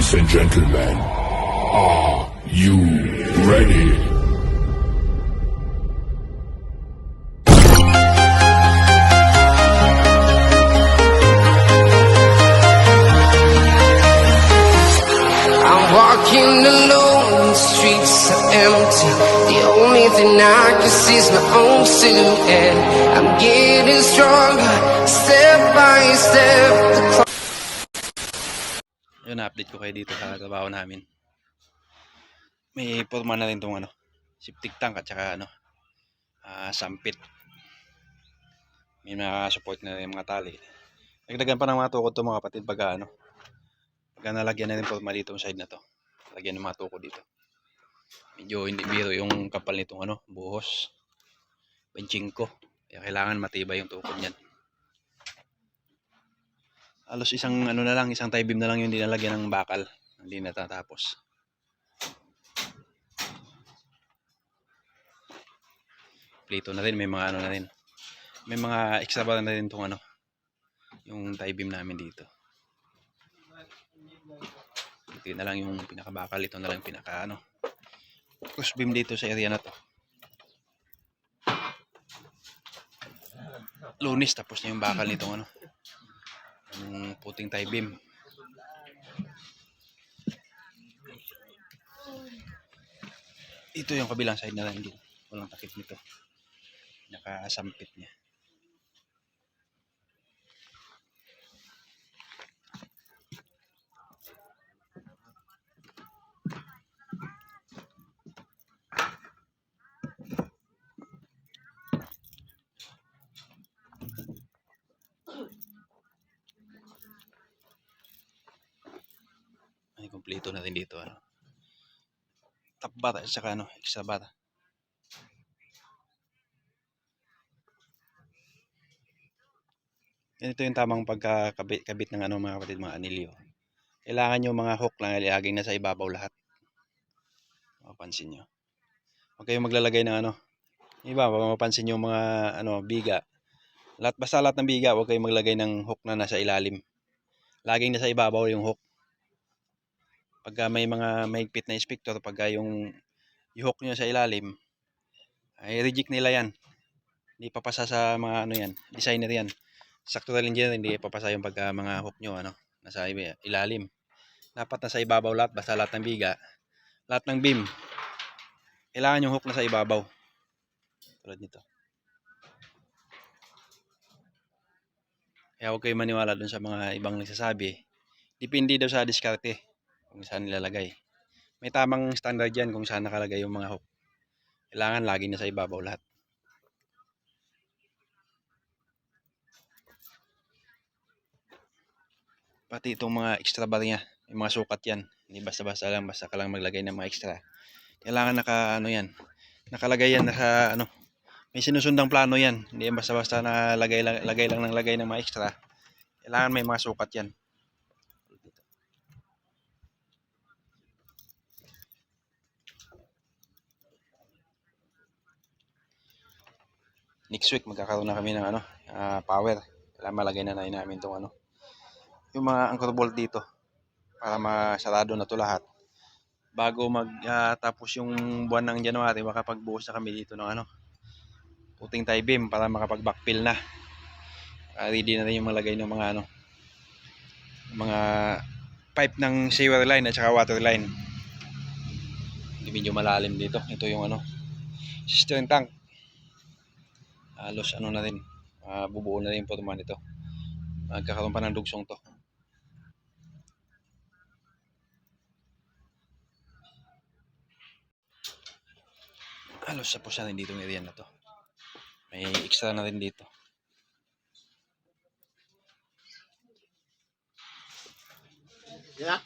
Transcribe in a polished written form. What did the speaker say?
Ladies and gentlemen, are you ready? I'm walking alone, the streets are empty. The only thing I can see is my own silhouette. I'm getting stronger, step by step. Yun, na-update ko kayo dito sa trabaho namin. May forma na rin itong septic tank at saka sampit. May mga support na rin mga tali. Nagdagan pa ng mga tukod to mga kapatid pagka nalagyan na rin forma dito yung side na to. Lagyan ng mga tukod dito. Medyo hindi biro yung kapal nitong buhos. 25. Kaya kailangan matibay yung tukod niyan. Halos isang isang tie beam na lang yung dinalagyan ng bakal. Hindi natatapos. Plito na rin, may mga na rin. May mga extra bar na rin tong yung tie beam namin dito. Ito na lang yung pinakabakal, ito na lang yung pinaka cross beam dito sa area na to. Lunis tapos na yung bakal nitong yung puting tie beam. Ito yung kabilang side na lang din. Walang takip nito. Nakasampit niya. Ay, kompleto na rin dito top bar at saka extra bar. Ganito yung tamang pagkakabit ng mga kapatid, mga anilyo. Kailangan yung mga hook lang ilagay na sa ibabaw lahat. Mapansin nyo. Huwag kayong maglalagay ng iba, mapapansin yung mga biga. Basta lahat ng biga, huwag kayong maglagay ng hook na nasa ilalim. Laging nasa ibabaw yung hook. Pagka may mga mahigpit na inspector, pagka yung hook nyo sa ilalim, ay reject nila yan. Hindi papasa sa mga yan, designer yan. Structural engineer, hindi papasa yung pagka mga hook nyo nasa ilalim. Dapat nasa ibabaw lahat, basta lahat ng biga, lahat ng beam, kailangan yung hook nasa ibabaw. Tulad nito. Kaya huwag kayo maniwala dun sa mga ibang nagsasabi. Depende daw sa diskarte kung saan nilalagay. May tamang standard yan kung saan nakalagay yung mga hook. Kailangan lagi na sa ibabaw lahat. Pati itong mga extra bar niya, yung mga sukat yan. Hindi basta-basta lang, basta ka lang maglagay ng mga extra. Kailangan yan. Nakalagay yan may sinusundang plano yan. Hindi basta-basta na lagay lang ng mga extra. Kailangan may mga sukat yan. Next week magkakaroon na kami ng power. Kailangan malagay na namin itong yung mga anchor bolt dito para masarado na to lahat. Bago tapos yung buwan ng January, makapagbuhos na kami dito ng puting tie beam para makapag-backfill na. Ready na rin yung malagay ng mga mga pipe ng sewer line at saka water line. Medyo malalim dito. Ito yung cistern tank. Halos na rin. Bubuo na rin yung forma nito. Magkakaroon pa ng dugsong to. Halos tapos na rin dito yung area na to. May extra na rin dito. Yeah.